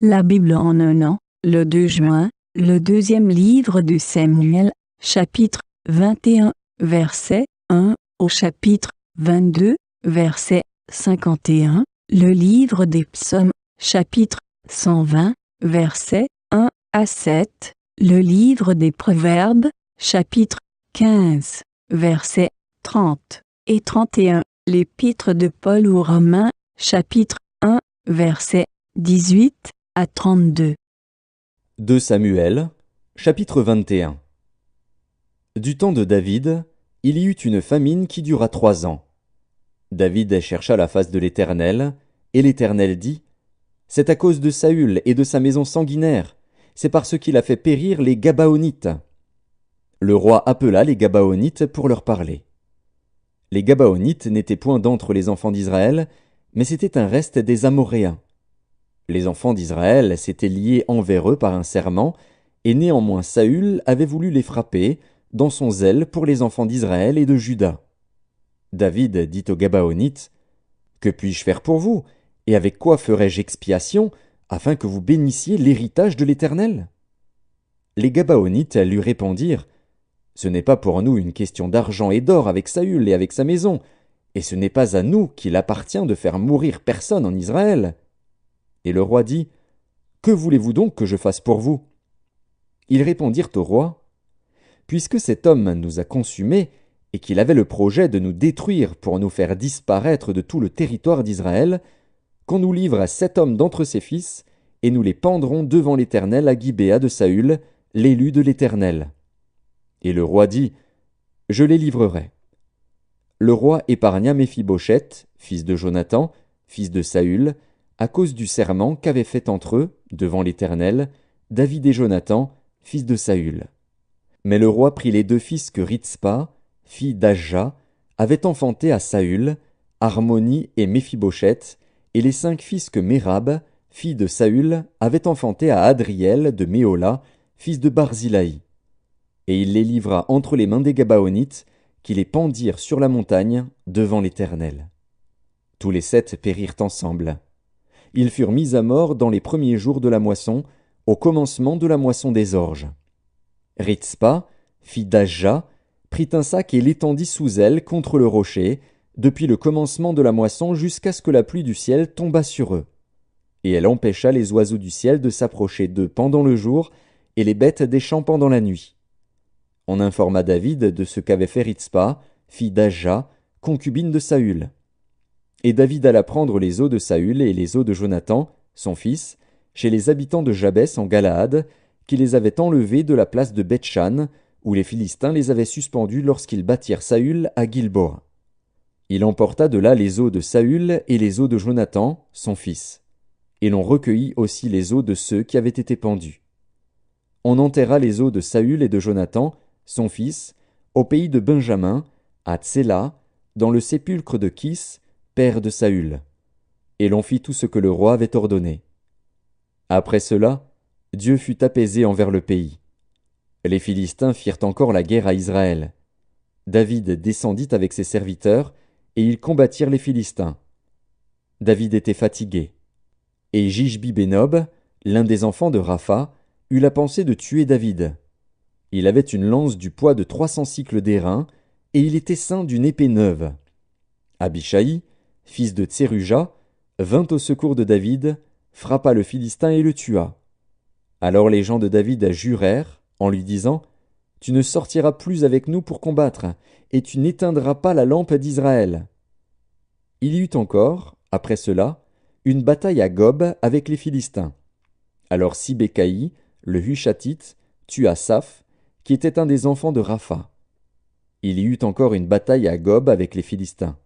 La Bible en un an, le 2 juin, le deuxième livre de Samuel, chapitre 21, verset 1 au chapitre 22, verset 51, le livre des psaumes, chapitre 120, verset 1 à 7, le livre des proverbes, chapitre 15, versets 30 et 31, l'épître de Paul aux Romains, chapitre 1, verset 18 à 32. 2 Samuel, chapitre 21. Du temps de David, il y eut une famine qui dura 3 ans. David chercha la face de l'Éternel, et l'Éternel dit : C'est à cause de Saül et de sa maison sanguinaire, c'est parce qu'il a fait périr les Gabaonites. Le roi appela les Gabaonites pour leur parler. Les Gabaonites n'étaient point d'entre les enfants d'Israël, mais c'était un reste des Amoréens. Les enfants d'Israël s'étaient liés envers eux par un serment, et néanmoins Saül avait voulu les frapper, dans son zèle pour les enfants d'Israël et de Juda. David dit aux Gabaonites : Que puis-je faire pour vous, et avec quoi ferai-je expiation, afin que vous bénissiez l'héritage de l'Éternel ? Les Gabaonites lui répondirent : Ce n'est pas pour nous une question d'argent et d'or avec Saül et avec sa maison, et ce n'est pas à nous qu'il appartient de faire mourir personne en Israël. Et le roi dit : Que voulez-vous donc que je fasse pour vous ? Ils répondirent au roi : Puisque cet homme nous a consumés, et qu'il avait le projet de nous détruire pour nous faire disparaître de tout le territoire d'Israël, qu'on nous livre à 7 hommes d'entre ses fils, et nous les pendrons devant l'Éternel à Gibéa de Saül, l'élu de l'Éternel. Et le roi dit : Je les livrerai. Le roi épargna Méphibosheth, fils de Jonathan, fils de Saül, à cause du serment qu'avaient fait entre eux, devant l'Éternel, David et Jonathan, fils de Saül. Mais le roi prit les 2 fils que Ritzpa, fille d'Ajja, avait enfantés à Saül, Harmonie et Méphibosheth, et les 5 fils que Mérab, fille de Saül, avait enfantés à Adriel de Méhola, fils de Barzilaï. Et il les livra entre les mains des Gabaonites, qui les pendirent sur la montagne, devant l'Éternel. Tous les 7 périrent ensemble. Ils furent mis à mort dans les premiers jours de la moisson, au commencement de la moisson des orges. Ritzpa, fille d'Ajja, prit un sac et l'étendit sous elle contre le rocher, depuis le commencement de la moisson jusqu'à ce que la pluie du ciel tombât sur eux. Et elle empêcha les oiseaux du ciel de s'approcher d'eux pendant le jour, et les bêtes des champs pendant la nuit. On informa David de ce qu'avait fait Ritzpa, fille d'Ajja, concubine de Saül. Et David alla prendre les os de Saül et les os de Jonathan, son fils, chez les habitants de Jabès en Galaad, qui les avaient enlevés de la place de Beth-Shan, où les Philistins les avaient suspendus lorsqu'ils battirent Saül à Gilboa. Il emporta de là les os de Saül et les os de Jonathan, son fils. Et l'on recueillit aussi les os de ceux qui avaient été pendus. On enterra les os de Saül et de Jonathan, son fils, au pays de Benjamin, à Tséla, dans le sépulcre de Kis, père de Saül. Et l'on fit tout ce que le roi avait ordonné. Après cela, Dieu fut apaisé envers le pays. Les Philistins firent encore la guerre à Israël. David descendit avec ses serviteurs, et ils combattirent les Philistins. David était fatigué. Et Jishbi-Bénob, l'un des enfants de Rapha, eut la pensée de tuer David. Il avait une lance du poids de 300 cycles d'airain, et il était ceint d'une épée neuve. Abishai, fils de Tseruja, vint au secours de David, frappa le Philistin et le tua. Alors les gens de David jurèrent, en lui disant : Tu ne sortiras plus avec nous pour combattre, et tu n'éteindras pas la lampe d'Israël. Il y eut encore, après cela, une bataille à Gob avec les Philistins. Alors Sibécaï, le Hushatite, tua Saph, qui était un des enfants de Rapha. Il y eut encore une bataille à Gob avec les Philistins.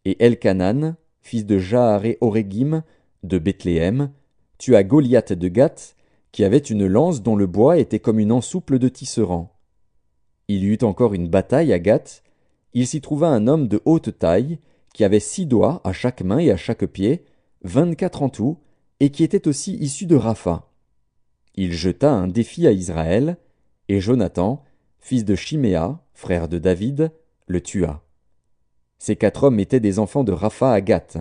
Et Elkanan, fils de Jaaré-Oregim, de Bethléem, tua Goliath de Gath, qui avait une lance dont le bois était comme une ensouple de tisserand. Il y eut encore une bataille à Gath. Il s'y trouva un homme de haute taille, qui avait 6 doigts à chaque main et à chaque pied, 24 en tout, et qui était aussi issu de Rapha. Il jeta un défi à Israël, et Jonathan, fils de Shiméa, frère de David, le tua. Ces 4 hommes étaient des enfants de Rapha à Gath.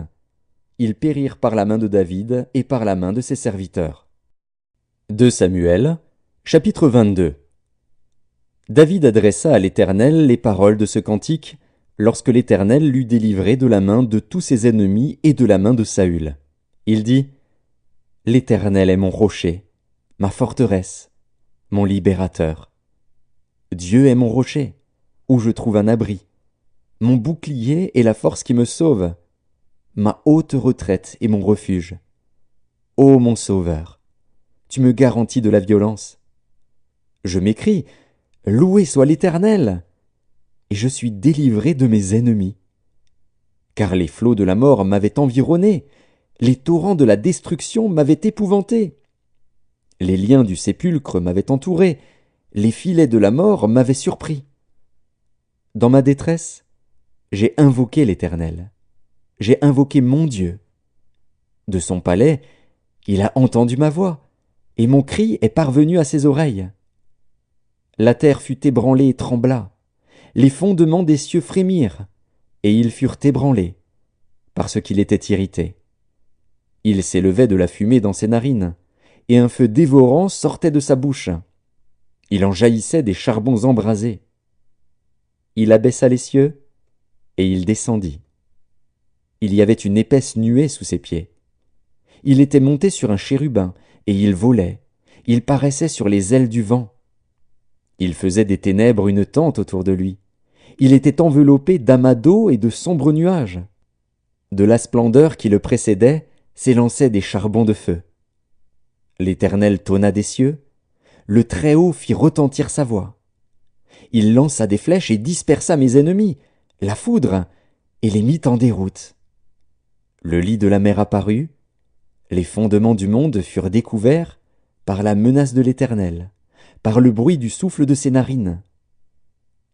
ils périrent par la main de David et par la main de ses serviteurs. 2 Samuel, chapitre 22. David adressa à l'Éternel les paroles de ce cantique, lorsque l'Éternel l'eut délivré de la main de tous ses ennemis et de la main de Saül. Il dit: L'Éternel est mon rocher, ma forteresse, mon libérateur. Dieu est mon rocher, où je trouve un abri, mon bouclier et la force qui me sauve, ma haute retraite et mon refuge. Ô mon Sauveur, tu me garantis de la violence. Je m'écrie: Loué soit l'Éternel! Et je suis délivré de mes ennemis. Car les flots de la mort m'avaient environné, les torrents de la destruction m'avaient épouvanté. Les liens du sépulcre m'avaient entouré, les filets de la mort m'avaient surpris. Dans ma détresse, j'ai invoqué l'Éternel. J'ai invoqué mon Dieu. De son palais, il a entendu ma voix, et mon cri est parvenu à ses oreilles. La terre fut ébranlée et trembla, les fondements des cieux frémirent, et ils furent ébranlés, parce qu'il était irrité. Il s'élevait de la fumée dans ses narines, et un feu dévorant sortait de sa bouche. Il en jaillissait des charbons embrasés. Il abaissa les cieux, et il descendit. Il y avait une épaisse nuée sous ses pieds. Il était monté sur un chérubin, et il volait. Il paraissait sur les ailes du vent. Il faisait des ténèbres une tente autour de lui. Il était enveloppé d'amas d'eau et de sombres nuages. De la splendeur qui le précédait s'élançaient des charbons de feu. L'Éternel tonna des cieux. Le Très-Haut fit retentir sa voix. Il lança des flèches et dispersa mes ennemis, la foudre, et les mit en déroute. Le lit de la mer apparut, les fondements du monde furent découverts par la menace de l'Éternel, par le bruit du souffle de ses narines.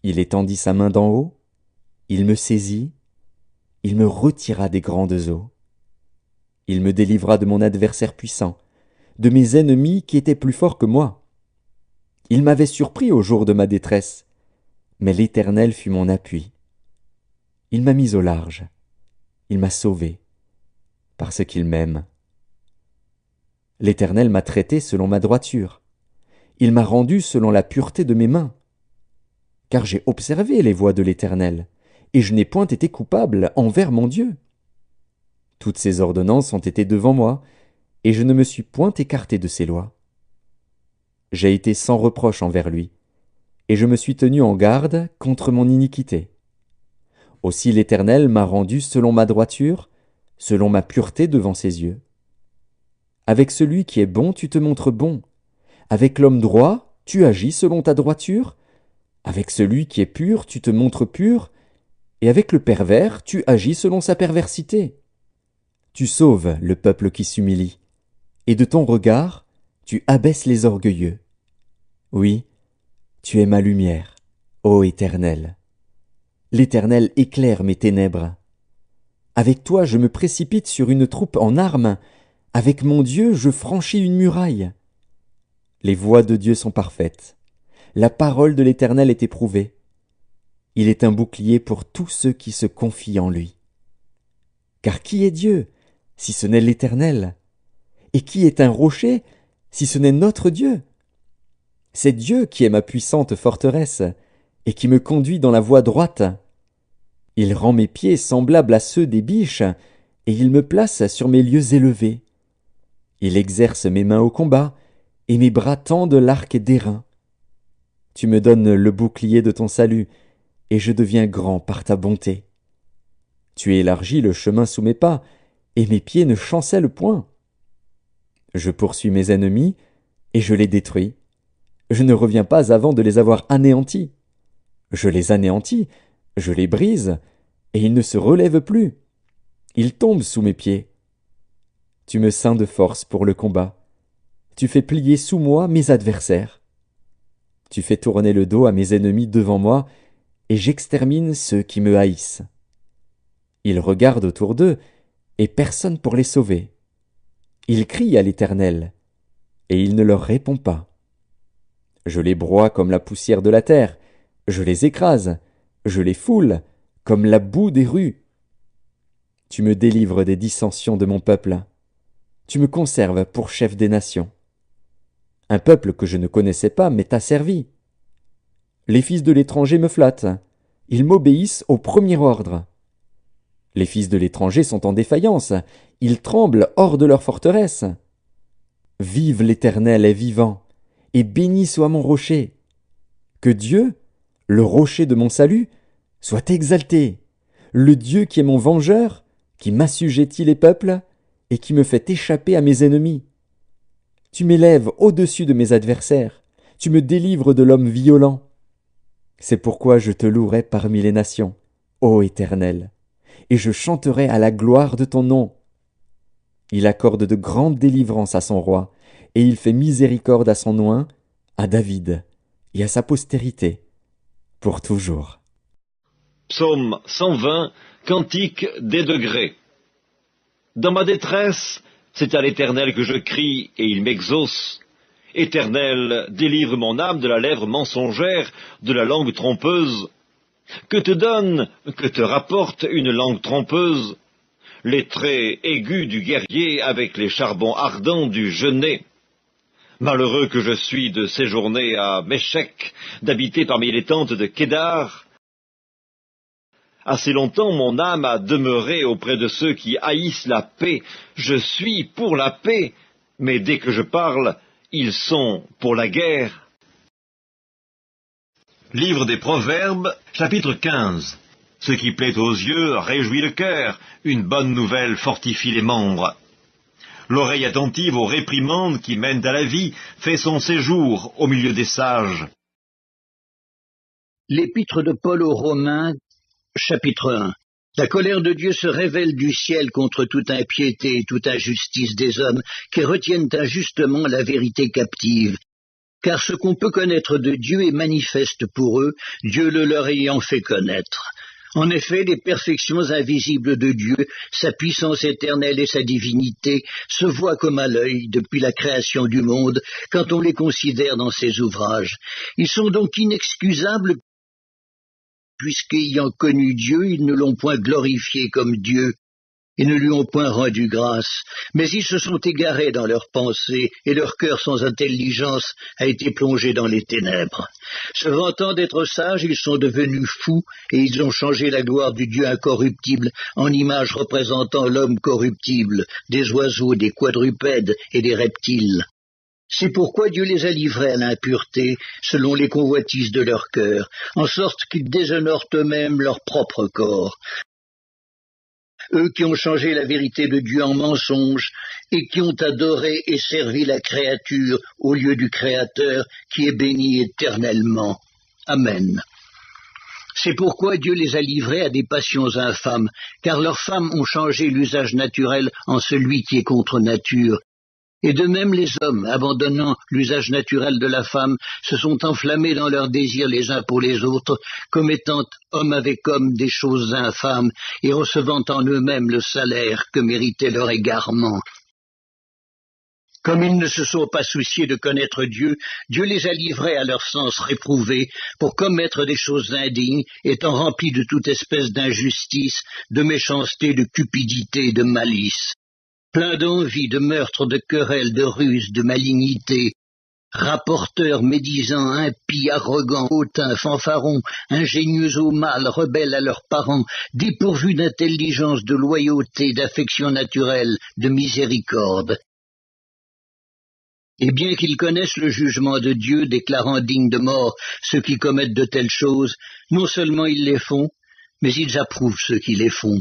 Il étendit sa main d'en haut, il me saisit, il me retira des grandes eaux. Il me délivra de mon adversaire puissant, de mes ennemis qui étaient plus forts que moi. Il m'avait surpris au jour de ma détresse, mais l'Éternel fut mon appui. Il m'a mis au large, il m'a sauvé, parce qu'il m'aime. L'Éternel m'a traité selon ma droiture. Il m'a rendu selon la pureté de mes mains. Car j'ai observé les voies de l'Éternel, et je n'ai point été coupable envers mon Dieu. Toutes ses ordonnances ont été devant moi, et je ne me suis point écarté de ses lois. J'ai été sans reproche envers lui, et je me suis tenu en garde contre mon iniquité. Aussi l'Éternel m'a rendu selon ma droiture, selon ma pureté devant ses yeux. Avec celui qui est bon, tu te montres bon. Avec l'homme droit, tu agis selon ta droiture. Avec celui qui est pur, tu te montres pur. Et avec le pervers, tu agis selon sa perversité. Tu sauves le peuple qui s'humilie. Et de ton regard, tu abaisses les orgueilleux. Oui, tu es ma lumière, ô Éternel. L'Éternel éclaire mes ténèbres. Avec toi, je me précipite sur une troupe en armes. Avec mon Dieu, je franchis une muraille. Les voies de Dieu sont parfaites. La parole de l'Éternel est éprouvée. Il est un bouclier pour tous ceux qui se confient en lui. Car qui est Dieu, si ce n'est l'Éternel? Et qui est un rocher, si ce n'est notre Dieu? C'est Dieu qui est ma puissante forteresse, et qui me conduit dans la voie droite. Il rend mes pieds semblables à ceux des biches, et il me place sur mes lieux élevés. Il exerce mes mains au combat, et mes bras tendent l'arc d'airain. Tu me donnes le bouclier de ton salut, et je deviens grand par ta bonté. Tu élargis le chemin sous mes pas, et mes pieds ne chancellent point. Je poursuis mes ennemis, et je les détruis. Je ne reviens pas avant de les avoir anéantis. Je les anéantis, je les brise, et ils ne se relèvent plus. Ils tombent sous mes pieds. Tu me ceins de force pour le combat. Tu fais plier sous moi mes adversaires. Tu fais tourner le dos à mes ennemis devant moi, et j'extermine ceux qui me haïssent. Ils regardent autour d'eux, et personne pour les sauver. Ils crient à l'Éternel, et il ne leur répond pas. Je les broie comme la poussière de la terre, je les écrase, je les foule comme la boue des rues. Tu me délivres des dissensions de mon peuple. Tu me conserves pour chef des nations. Un peuple que je ne connaissais pas m'est asservi. Les fils de l'étranger me flattent. Ils m'obéissent au premier ordre. Les fils de l'étranger sont en défaillance. Ils tremblent hors de leur forteresse. Vive l'Éternel est vivant, et béni soit mon rocher. Que Dieu, le rocher de mon salut, soit exalté, le Dieu qui est mon vengeur, qui m'assujettit les peuples, et qui me fait échapper à mes ennemis. Tu m'élèves au-dessus de mes adversaires, tu me délivres de l'homme violent. C'est pourquoi je te louerai parmi les nations, ô Éternel, et je chanterai à la gloire de ton nom. Il accorde de grandes délivrances à son roi, et il fait miséricorde à son oint, à David, et à sa postérité, pour toujours. Psaume 120, Cantique des degrés. Dans ma détresse, c'est à l'Éternel que je crie, et il m'exauce. Éternel, délivre mon âme de la lèvre mensongère, de la langue trompeuse. Que te donne, que te rapporte une langue trompeuse? Les traits aigus du guerrier avec les charbons ardents du genet. Malheureux que je suis de séjourner à Méchec, d'habiter parmi les tentes de Kédar. Assez longtemps mon âme a demeuré auprès de ceux qui haïssent la paix. Je suis pour la paix, mais dès que je parle, ils sont pour la guerre. Livre des Proverbes, chapitre 15. Ce qui plaît aux yeux réjouit le cœur, une bonne nouvelle fortifie les membres. L'oreille attentive aux réprimandes qui mènent à la vie fait son séjour au milieu des sages. L'épître de Paul aux Romains, chapitre 1. La colère de Dieu se révèle du ciel contre toute impiété et toute injustice des hommes qui retiennent injustement la vérité captive. Car ce qu'on peut connaître de Dieu est manifeste pour eux, Dieu le leur ayant fait connaître. En effet, les perfections invisibles de Dieu, sa puissance éternelle et sa divinité, se voient comme à l'œil depuis la création du monde, quand on les considère dans ses ouvrages. Ils sont donc inexcusables, puisqu'ayant connu Dieu, ils ne l'ont point glorifié comme Dieu, et ne lui ont point rendu grâce. Mais ils se sont égarés dans leurs pensées, et leur cœur sans intelligence a été plongé dans les ténèbres. Se vantant d'être sages, ils sont devenus fous, et ils ont changé la gloire du Dieu incorruptible en image représentant l'homme corruptible, des oiseaux, des quadrupèdes et des reptiles. C'est pourquoi Dieu les a livrés à l'impureté, selon les convoitises de leur cœur, en sorte qu'ils déshonorent eux-mêmes leur propre corps. Eux qui ont changé la vérité de Dieu en mensonge, et qui ont adoré et servi la créature au lieu du Créateur, qui est béni éternellement. Amen. C'est pourquoi Dieu les a livrés à des passions infâmes, car leurs femmes ont changé l'usage naturel en celui qui est contre nature. Et de même les hommes, abandonnant l'usage naturel de la femme, se sont enflammés dans leurs désirs les uns pour les autres, commettant homme avec homme des choses infâmes, et recevant en eux-mêmes le salaire que méritait leur égarement. Comme ils ne se sont pas souciés de connaître Dieu, Dieu les a livrés à leur sens réprouvé pour commettre des choses indignes, étant remplis de toute espèce d'injustice, de méchanceté, de cupidité et de malice. Plein d'envie, de meurtre, de querelles, de ruses, de malignité, rapporteurs, médisants, impies, arrogants, hautains, fanfarons, ingénieux au mal, rebelles à leurs parents, dépourvus d'intelligence, de loyauté, d'affection naturelle, de miséricorde. Et bien qu'ils connaissent le jugement de Dieu, déclarant dignes de mort ceux qui commettent de telles choses, non seulement ils les font, mais ils approuvent ceux qui les font.